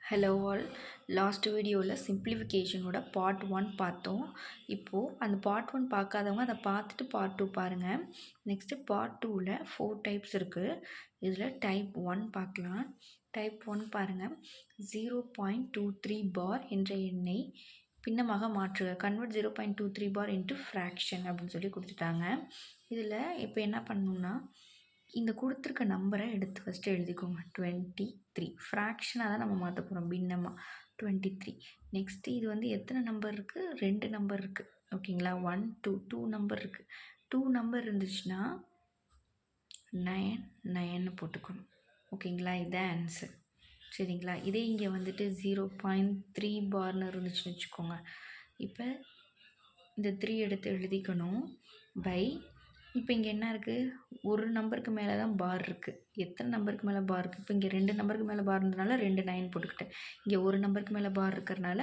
Hello all. Last வீடியோவில் சிம்பிளிஃபிகேஷனோட part 1 பார்த்தோம். இப்போது அந்த பார்ட் 1 பார்க்காதவங்க அதை பார்த்துட்டு பார்ட் 2 பாருங்கள். நெக்ஸ்ட்டு பார்ட் 2ல் 4 டைப்ஸ் இருக்குது. இதில் டைப் 1 பார்க்கலாம். டைப் 1 பாருங்கள். 0.23 பார் என்ற எண்ணை பின்னமாக மாற்றுக. கன்வெர்ட் 0.23 பார் இன்ட்டு ஃப்ராக்ஷன் அப்படின்னு சொல்லி கொடுத்துட்டாங்க. இதில் இப்போ என்ன பண்ணணும்னா இந்த கொடுத்துருக்க நம்பரை எடுத்து ஃபஸ்ட்டு எழுதிக்கோங்க. 23 ஃப்ராக்ஷனாக தான் நம்ம மாற்ற போகிறோம், பின்னமாக 23. நெக்ஸ்ட்டு இது வந்து எத்தனை நம்பர் இருக்குது? 2 நம்பர் இருக்குது. ஓகேங்களா? 1 2 நம்பர் இருக்குது. 2 நம்பர் இருந்துச்சுன்னா 9 9ன்னு போட்டுக்கணும். ஓகேங்களா? இதுதான் ஆன்சர். சரிங்களா? இதே இங்கே வந்துட்டு 0.3 பார்னு இருந்துச்சுன்னு வச்சுக்கோங்க. இப்போ இந்த 3 எடுத்து எழுதிக்கணும். பை இப்போ இங்கே என்ன இருக்குது? ஒரு நம்பருக்கு மேலே தான் பார் இருக்குது. எத்தனை நம்பருக்கு மேலே பார் இருக்குது? இப்போ இங்கே 2 நம்பருக்கு மேலே பார் இருந்ததுனால 2 9 போட்டுக்கிட்டேன். இங்கே ஒரு நம்பருக்கு மேலே பார் இருக்கிறனால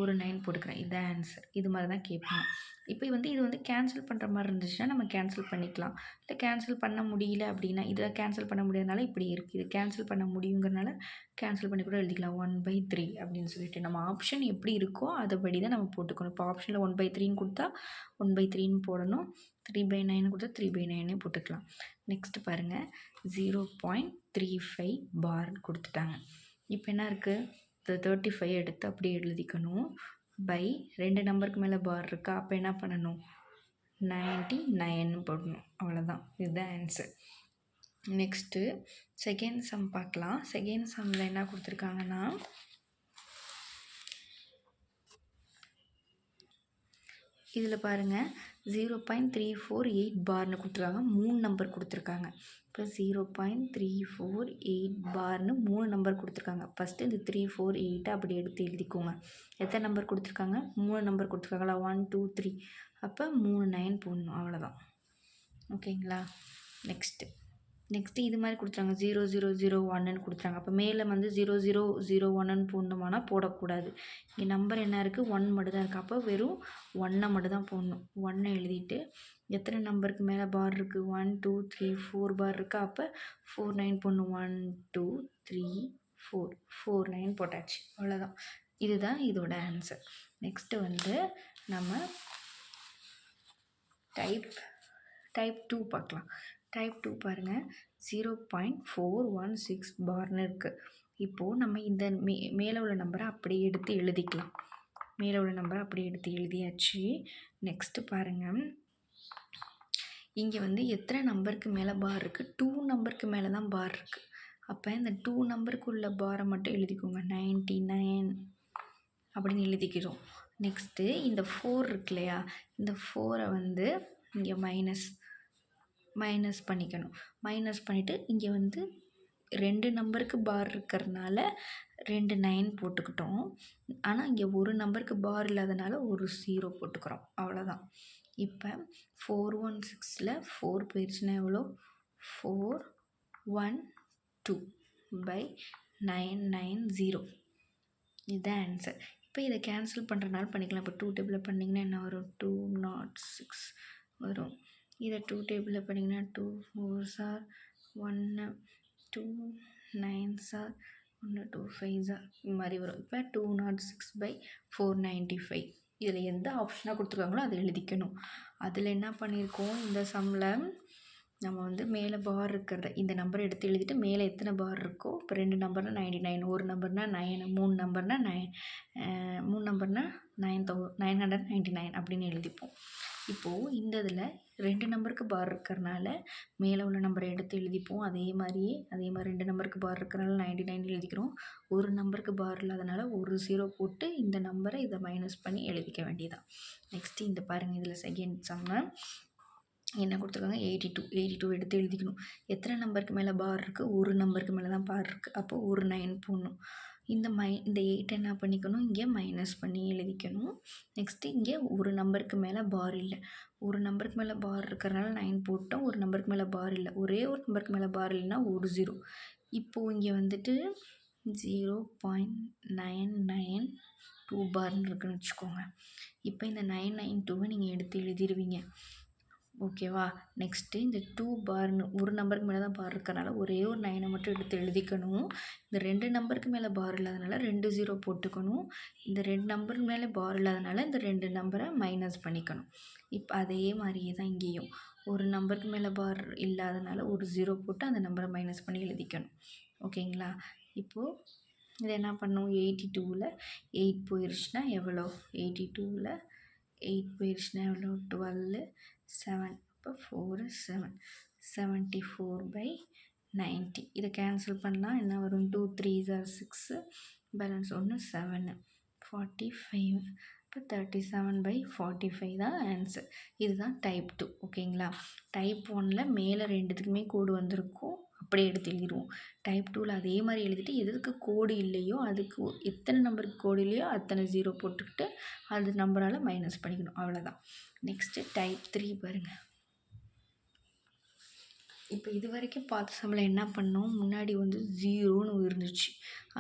ஒரு 9 போட்டுக்கிறேன். இதுதான் ஆன்சர். இது மாதிரி தான் கேட்பாங்க. இப்போ இது வந்து கேன்சல் பண்ணுற மாதிரி இருந்துச்சுன்னா நம்ம கேன்சல் பண்ணிக்கலாம். இல்லை கேன்சல் பண்ண முடியல அப்படின்னா, இதை கேன்சல் பண்ண முடியாதனால இப்படி இருக்குது. இது கேன்சல் பண்ண முடியுங்கிறனால கேன்சல் பண்ணி கூட எழுதிக்கலாம். 1/3 அப்படின்னு சொல்லிட்டு நம்ம ஆப்ஷன் எப்படி இருக்கோ அதைப்படி தான் நம்ம போட்டுக்கணும். இப்போ ஆப்ஷனில் 1/3ன்னு கொடுத்தா 1/3ன்னு போடணும். 3/9 கொடுத்தா 3/9 போட்டுக்கலாம். நெக்ஸ்ட்டு பாருங்கள். 0.35 பார்னு கொடுத்துட்டாங்க. இப்போ என்ன இருக்குது? 35 எடுத்து அப்படியே எழுதிக்கணும். பை 2 நம்பருக்கு மேலே பார் இருக்கா? அப்போ என்ன பண்ணணும்? 99 போடணும். அவ்வளோதான். இதுதான் ஆன்சர். நெக்ஸ்ட்டு செகண்ட் சம் பார்க்கலாம். செகண்ட் சம்மில் என்ன கொடுத்துருக்காங்கன்னா, இதில் பாருங்கள். 0.348 பார்னு கொடுத்துருக்காங்க. 3 நம்பர் கொடுத்துருக்காங்க. இப்போ 0.348 பார்னு 3 நம்பர் கொடுத்துருக்காங்க. ஃபஸ்ட்டு இந்த 348 அப்படி எடுத்து எழுதிக்கோங்க. எத்தனை நம்பர் கொடுத்துருக்காங்க? 3 நம்பர் கொடுத்துருக்காங்களா? 1 2 3. அப்போ 3 9 போடணும். அவ்வளோதான். ஓகேங்களா? நெக்ஸ்ட்டு இது மாதிரி கொடுத்துறாங்க. 0001ன்னு கொடுத்துறாங்க. அப்போ மேலே வந்து 0001ன்னு போடணுமானா போடக்கூடாது. இங்கே நம்பர் என்ன இருக்குது? 1 மட்டும் தான் இருக்குது. அப்போ வெறும் 1 மட்டும் தான் போடணும். 1 எழுதிட்டு எத்தனை நம்பருக்கு மேலே பார் இருக்குது? 1 2 3 4 பார் இருக்கா? அப்போ 4 9 போடணும். 1 2 3 4 4 9 போட்டாச்சு. அவ்வளோதான். இதுதான் இதோட ஆன்சர். நெக்ஸ்ட்டு வந்து நம்ம டைப் 2 பார்க்கலாம். டைப் 2 பாருங்கள். 0.416 பார்னு இருக்குது. இப்போது நம்ம இந்த மேலே உள்ள நம்பரை அப்படியே எடுத்து எழுதிக்கலாம். மேலே உள்ள நம்பரை அப்படியே எடுத்து எழுதியாச்சு. நெக்ஸ்ட்டு பாருங்கள். இங்கே வந்து எத்தனை நம்பருக்கு மேலே பார் இருக்குது? 2 நம்பருக்கு மேலே தான் பார் இருக்குது. அப்போ இந்த 2 நம்பருக்கு உள்ள பாரை மட்டும் எழுதிக்கோங்க. 99 அப்படின்னு எழுதிக்கிறோம். நெக்ஸ்ட்டு இந்த 4 இருக்கு இல்லையா? இந்த 4ஐ வந்து இங்கே மைனஸ் பண்ணிக்கணும். மைனஸ் பண்ணிவிட்டு இங்கே வந்து 2 நம்பருக்கு பார் இருக்கிறதுனால 2 9 போட்டுக்கிட்டோம். ஆனால் இங்கே ஒரு நம்பருக்கு பார் இல்லாதனால ஒரு 0 போட்டுக்கிறோம். அவ்வளோதான். இப்போ 416ல் 4 போயிடுச்சுன்னா எவ்வளோ? 412 பை 990. இதுதான் ஆன்சர். இப்போ இதை கேன்சல் பண்ணுறனால பண்ணிக்கலாம். இப்போ 2 டேபிளில் பண்ணிங்கன்னா என்ன வரும்? 206 வரும். இதை 2 டேபிளில் பண்ணிங்கன்னா 2 4s 1 2 9s 1 2 5s இது மாதிரி வரும். இப்போ 206/495. இதில் எந்த ஆப்ஷனாக கொடுத்துருக்காங்களோ அதை எழுதிக்கணும். அதில் என்ன பண்ணியிருக்கோம்? இந்த சம்மில் நம்ம வந்து மேலே பார் இருக்கிறத இந்த நம்பரை எடுத்து எழுதிட்டு மேலே எத்தனை பார் இருக்கோ, இப்போ 2 நம்பர்னால் 99, ஒரு நம்பர்னால் 9, 3 நம்பர்னால் 999 அப்படின்னு எழுதிப்போம். இப்போது இந்த இதில் 2 நம்பருக்கு பார் இருக்கிறனால மேலே உள்ள நம்பரை எடுத்து எழுதிப்போம். அதே மாதிரி 2 நம்பருக்கு பார் இருக்கிறனால 99 எழுதிக்கிறோம். ஒரு நம்பருக்கு பார் இல்லாதனால ஒரு 0 போட்டு இந்த நம்பரை இதை மைனஸ் பண்ணி எழுதிக்க வேண்டியதான். நெக்ஸ்ட்டு இந்த பாருங்கள். இதில் செகண்ட் சம்மை என்ன கொடுத்துருக்காங்க? 82 எடுத்து எழுதிக்கணும். எத்தனை நம்பருக்கு மேலே பார் இருக்குது? ஒரு நம்பருக்கு மேலே தான் பார் இருக்குது. அப்போ ஒரு 9 போடணும். இந்த 8 என்ன பண்ணிக்கணும்? இங்கே மைனஸ் பண்ணி எழுதிக்கணும். நெக்ஸ்ட்டு இங்கே ஒரு நம்பருக்கு மேலே பார் இல்லை. ஒரு நம்பருக்கு மேலே பார் இருக்கிறனால 9 போட்டோம். ஒரு நம்பருக்கு மேலே பார் இல்லை. ஒரே ஒரு நம்பருக்கு மேலே பார் இல்லைன்னா ஒரு 0. இப்போது இங்கே வந்துட்டு 0.992 பார்னு இருக்குன்னு வச்சுக்கோங்க. இப்போ இந்த 992வை நீங்கள் எடுத்து எழுதிடுவீங்க. ஓகேவா? நெக்ஸ்ட்டு இந்த 2 பார்ன்னு ஒரு நம்பருக்கு மேல தான் பார் இருக்கனால ஒரே ஒரு 9 மட்டும் எடுத்து எழுதிக்கணும். இந்த 2 நம்பருக்கு மேல பார் இல்லாதனால 2 0 போட்டுக்கணும். இந்த 2 நம்பருக்கு மேல பார் இல்லாதனால இந்த 2 நம்பரை மைனஸ் பண்ணிக்கணும். இப்ப அதே மாரியே தான் இங்கேயும். ஒரு நம்பருக்கு மேல பார் இல்லாதனால ஒரு 0 போட்டு அந்த நம்பரை மைனஸ் பண்ணி எழுதிக்கணும். ஓகேங்களா? இப்போ இத என்ன பண்ணணும்? 82ல 8 போயிருச்சுன்னா எவ்வளோ? 82ல 8 போயிருச்சுன்னா எவ்வளோ? 12 7 அப்போ 4 7 74/90. இதை கேன்சல் பண்ணலாம். என்ன வரும்? 2 3s are 6, பேலன்ஸ் 1 7 45. இப்போ 37/45 தான் ஆன்சர். இதுதான் டைப் 2. ஓகேங்களா? டைப் 1ல் மேலே ரெண்டுத்துக்குமே கோடு வந்திருக்கும், அப்படியே எடுத்து எழுதிடுவோம். டைப் 2ல் அதே மாதிரி எழுதிட்டு எதுக்கு கோடு இல்லையோ அதுக்கு எத்தனை நம்பருக்கு கோடு இல்லையோ அத்தனை 0 போட்டுக்கிட்டு அது நம்பரால் மைனஸ் பண்ணிக்கணும். அவ்வளோதான். நெக்ஸ்ட்டு டைப் 3 பாருங்கள். இப்போ இது வரைக்கும் பார்த்த சம்மில் என்ன பண்ணோம்? முன்னாடி வந்து 0ன்னு இருந்துச்சு.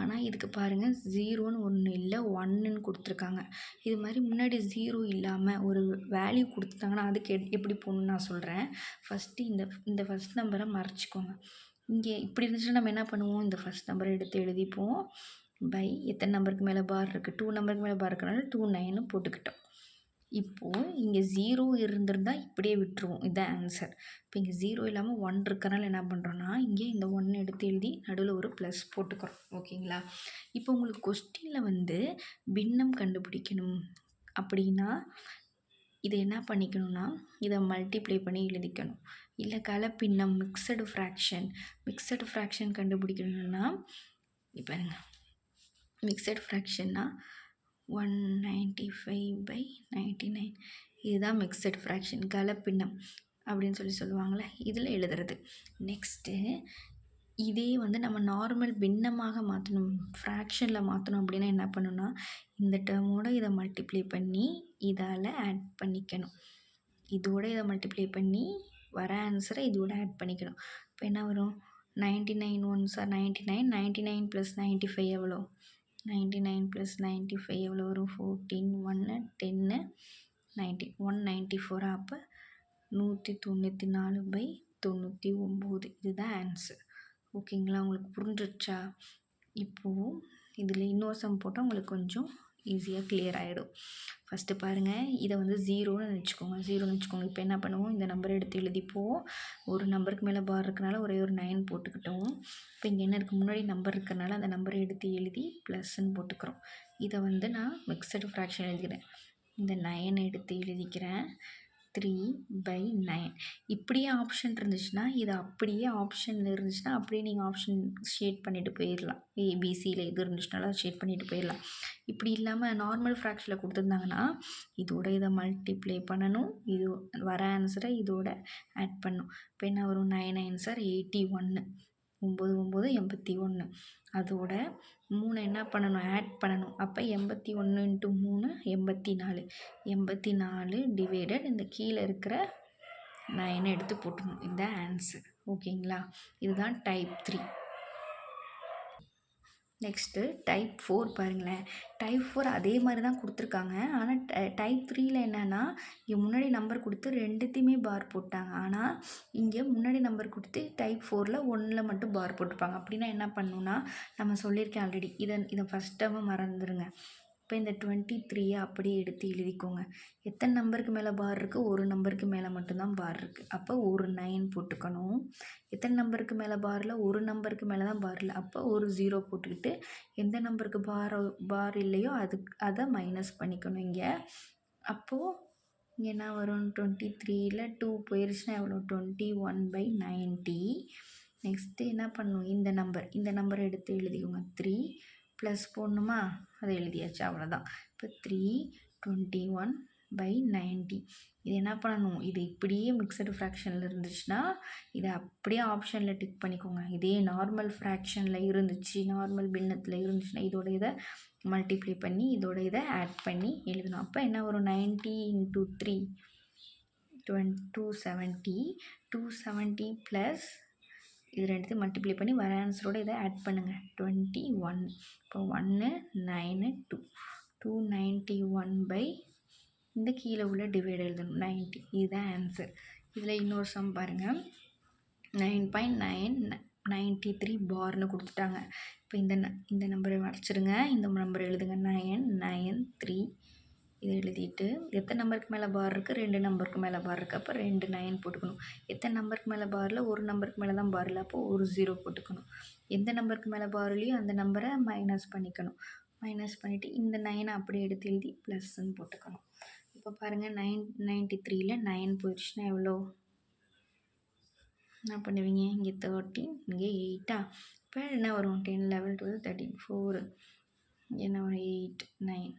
ஆனால் இதுக்கு பாருங்கள் 0ன்னு ஒன்று இல்லை 1ன்னு கொடுத்துருக்காங்க. இது மாதிரி முன்னாடி 0 இல்லாமல் ஒரு வேல்யூ கொடுத்துட்டாங்கன்னா அதுக்கு எப்படி போகணுன்னு நான் சொல்கிறேன். ஃபஸ்ட்டு இந்த ஃபஸ்ட் நம்பரை மறைச்சிக்கோங்க. இங்கே இப்படி இருந்துச்சுன்னா நம்ம என்ன பண்ணுவோம்? இந்த ஃபஸ்ட் நம்பரை எடுத்து எழுதிப்போம். பை எத்தனை நம்பருக்கு மேலே பார் இருக்குது? 2 நம்பருக்கு மேலே பார் இருக்கனால 2 9ன்னு போட்டுக்கிட்டோம். இப்போது இங்கே 0 இருந்திருந்தால் இப்படியே விட்டுருவோம். இதுதான் ஆன்சர். இப்போ இங்கே 0 இல்லாமல் 1 இருக்கனால என்ன பண்ணுறோன்னா இங்கே இந்த 1 எடுத்து எழுதி நடுவில் ஒரு ப்ளஸ் போட்டுக்கிறோம். ஓகேங்களா? இப்போ உங்களுக்கு கொஸ்டினில் வந்து பின்னம் கண்டுபிடிக்கணும் அப்படின்னா இதை என்ன பண்ணிக்கணும்னா இதை மல்டிப்ளை பண்ணி எழுதிக்கணும். இல்லை கலப்பின்னம் மிக்சடு ஃப்ராக்ஷன் கண்டுபிடிக்கணும்னா இப்போ மிக்சடு ஃப்ராக்ஷன்னா 195/99 இதுதான் மிக்சட் ஃப்ராக்ஷன், கலப்பின்னம் அப்படின்னு சொல்லுவாங்களே, இதில் எழுதுறது. நெக்ஸ்ட்டு இதே வந்து நம்ம நார்மல் பின்னமாக மாற்றணும், ஃப்ராக்ஷனில் மாற்றணும் அப்படின்னா என்ன பண்ணணும்னா இந்த டேர்மோட இதை மல்டிப்ளை பண்ணி இதால் ஆட் பண்ணிக்கணும். இதோட இதை மல்டிப்ளை பண்ணி வர ஆன்சரை இதோட ஆட் பண்ணிக்கணும். இப்போ என்ன வரும்? 99 1s are 99, 99 + 95 எவ்வளோ? 99 + 95 எவ்வளோ வரும்? 14 1 10 90 194. அப்போ 194/99 இதுதான் ஆன்சர். ஓகேங்களா? உங்களுக்கு புரிஞ்சிடுச்சா? இப்போது இதில் இன்னொரு சம் போட்டால் உங்களுக்கு கொஞ்சம் ஈஸியாக கிளியர் ஆகிடும். ஃபஸ்ட்டு பாருங்கள், இதை வந்து 0ன்னு வச்சுக்கோங்க. இப்போ என்ன பண்ணுவோம்? இந்த நம்பரை எடுத்து எழுதிப்போம். ஒரு நம்பருக்கு மேலே பார் இருக்கனால ஒரே ஒரு 9 போட்டுக்கிட்டோம். இப்போ இங்கே என்ன இருக்குது? முன்னாடி நம்பர் இருக்கனால அந்த நம்பரை எடுத்து எழுதி ப்ளஸ்ன்னு போட்டுக்கிறோம். இதை வந்து நான் மிக்சடு ஃப்ராக்ஷன் எழுதிக்கிறேன். இந்த 9 எடுத்து எழுதிக்கிறேன். 3/9 இப்படியே ஆப்ஷன் இருந்துச்சுன்னா இது அப்படியே ஆப்ஷனில் இருந்துச்சுன்னா அப்படியே நீங்கள் ஆப்ஷன் ஷேட் பண்ணிவிட்டு போயிடலாம். ஏபிசியில் எது இருந்துச்சுனாலும் ஷேட் பண்ணிவிட்டு போயிடலாம். இப்படி இல்லாமல் நார்மல் ஃப்ராக்ஷனில் கொடுத்துருந்தாங்கன்னா இதோட இதை மல்டிப்ளை பண்ணணும், இது வர ஆன்சரை இதோட ஆட் பண்ணணும். இப்போ என்ன வரும்? 9 9s are 81, 9 9 81. அதோட 3 என்ன பண்ணணும்? ஆட் பண்ணணும். அப்போ 81 × 3 84. 84 டிவைடட் இந்த கீழே இருக்கிற 9 எடுத்து போட்டுக்கணும். இதுதான் ஆன்சர். ஓகேங்களா? இதுதான் டைப் 3. நெக்ஸ்ட்டு டைப் 4 பாருங்களேன். டைப் 4 அதே மாதிரி தான் கொடுத்துருக்காங்க. ஆனால் டைப் 3ல் என்னென்னா இங்கே முன்னாடி நம்பர் கொடுத்து ரெண்டுத்தையுமே பார் போட்டாங்க. ஆனால் இங்கே முன்னாடி நம்பர் கொடுத்து டைப் 4ல் 1ல் மட்டும் பார் போட்டிருப்பாங்க. அப்படின்னா என்ன பண்ணணுன்னா நம்ம சொல்லியிருக்கேன் ஆல்ரெடி. இதை ஃபஸ்ட் டைம் மறந்துடுங்க. இப்போ இந்த 23 அப்படியே எடுத்து எழுதிக்கோங்க. எத்தனை நம்பருக்கு மேலே பார் இருக்குது? ஒரு நம்பருக்கு மேலே மட்டும்தான் பார் இருக்குது. அப்போ ஒரு 9 போட்டுக்கணும். எத்தனை நம்பருக்கு மேலே பாரில்? ஒரு நம்பருக்கு மேலே தான் பார் இல்லை. அப்போ ஒரு 0 போட்டுக்கிட்டு எந்த நம்பருக்கு பார் இல்லையோ அதை மைனஸ் பண்ணிக்கணும் இங்கே. அப்போது இங்கே என்ன வரும்? 23ல் 2 போயிருச்சுன்னா எவ்வளோ? 21/90. நெக்ஸ்ட்டு என்ன பண்ணணும்? இந்த நம்பரை எடுத்து எழுதிக்கோங்க. 3 ப்ளஸ் போடணுமா? அதை எழுதியாச்சு, அவ்வளோதான். இப்போ 321/90 இது என்ன பண்ணணும்? இது இப்படியே மிக்சடு ஃப்ராக்ஷனில் இருந்துச்சுன்னா இதை அப்படியே ஆப்ஷனில் டிக் பண்ணிக்கோங்க. இதே நார்மல் ஃப்ராக்ஷனில் இருந்துச்சு, நார்மல் பின்னத்தில் இருந்துச்சுன்னா இதோட இதை மல்டிப்ளை பண்ணி இதோட இதை ஆட் பண்ணி எழுதணும். அப்போ என்ன வரும்? 90 × 3 270. 270 ப்ளஸ் இது ரெண்டுத்தையும் மல்டிப்ளை பண்ணி வர ஆன்சரோட இதை ஆட் பண்ணுங்கள். 21. இப்போ 1 9 2 291 இந்த கீழே உள்ள டிவைட் எழுதணும் 90. இதுதான் ஆன்சர். இதில் இன்னொரு சம் பாருங்கள். 9.993 பார்னு கொடுத்துட்டாங்க. இப்போ இந்த நம்பரை வரைச்சிருங்க. இந்த நம்பர் எழுதுங்க 993. இதை எழுதிட்டு எத்தனை நம்பருக்கு மேலே பார் இருக்குது? 2 நம்பருக்கு மேலே பார் இருக்குது. அப்போ 2 9 போட்டுக்கணும். எத்தனை நம்பருக்கு மேலே பாரில்? ஒரு நம்பருக்கு மேலே தான் பார் இல்லை. அப்போ ஒரு 0 போட்டுக்கணும். எந்த நம்பருக்கு மேலே பார்லையோ அந்த நம்பரை மைனஸ் பண்ணிக்கணும். மைனஸ் பண்ணிவிட்டு இந்த 9 அப்படியே எடுத்து எழுதி ப்ளஸ்ன்னு போட்டுக்கணும். இப்போ பாருங்கள் 993ல் 9 போயிடுச்சுன்னா எவ்வளோ? என்ன பண்ணுவீங்க? இங்கே 13, இங்கே 8. இப்போ என்ன வரும்? 10, 11, 12, 13, 4. என்ன வரும்? 8, 9,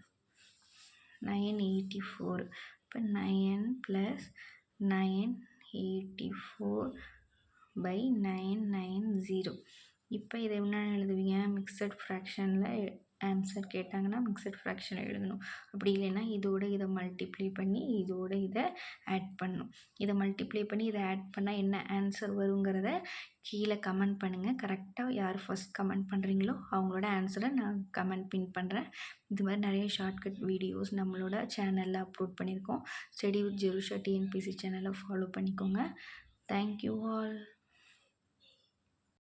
984. இப்போ 9 + 984/990. இப்போ இதை என்ன எழுதுவீங்க? மிக்சட் ஃப்ராக்ஷனில் ஆன்சர் கேட்டாங்கன்னா மிக்சட் ஃப்ராக்ஷன் எழுதணும். அப்படி இல்லைன்னா இதோட இதை மல்டிப்ளை பண்ணி இதோட இதை ஆட் பண்ணணும். இதை மல்டிப்ளை பண்ணி இதை ஆட் பண்ணால் என்ன ஆன்சர் வருங்கிறத கீழே கமெண்ட் பண்ணுங்கள். கரெக்டாக யார் ஃபஸ்ட் கமெண்ட் பண்ணுறீங்களோ அவங்களோட ஆன்சரை நான் கமெண்ட் பின் பண்ணுறேன். இது மாதிரி நிறைய ஷார்ட்கட் வீடியோஸ் நம்மளோட சேனலில் அப்லோட் பண்ணியிருக்கோம். ஸ்டடி வித் ஜெருஷா டிஎன்பிசி சேனலை ஃபாலோ பண்ணிக்கோங்க. Thank you all.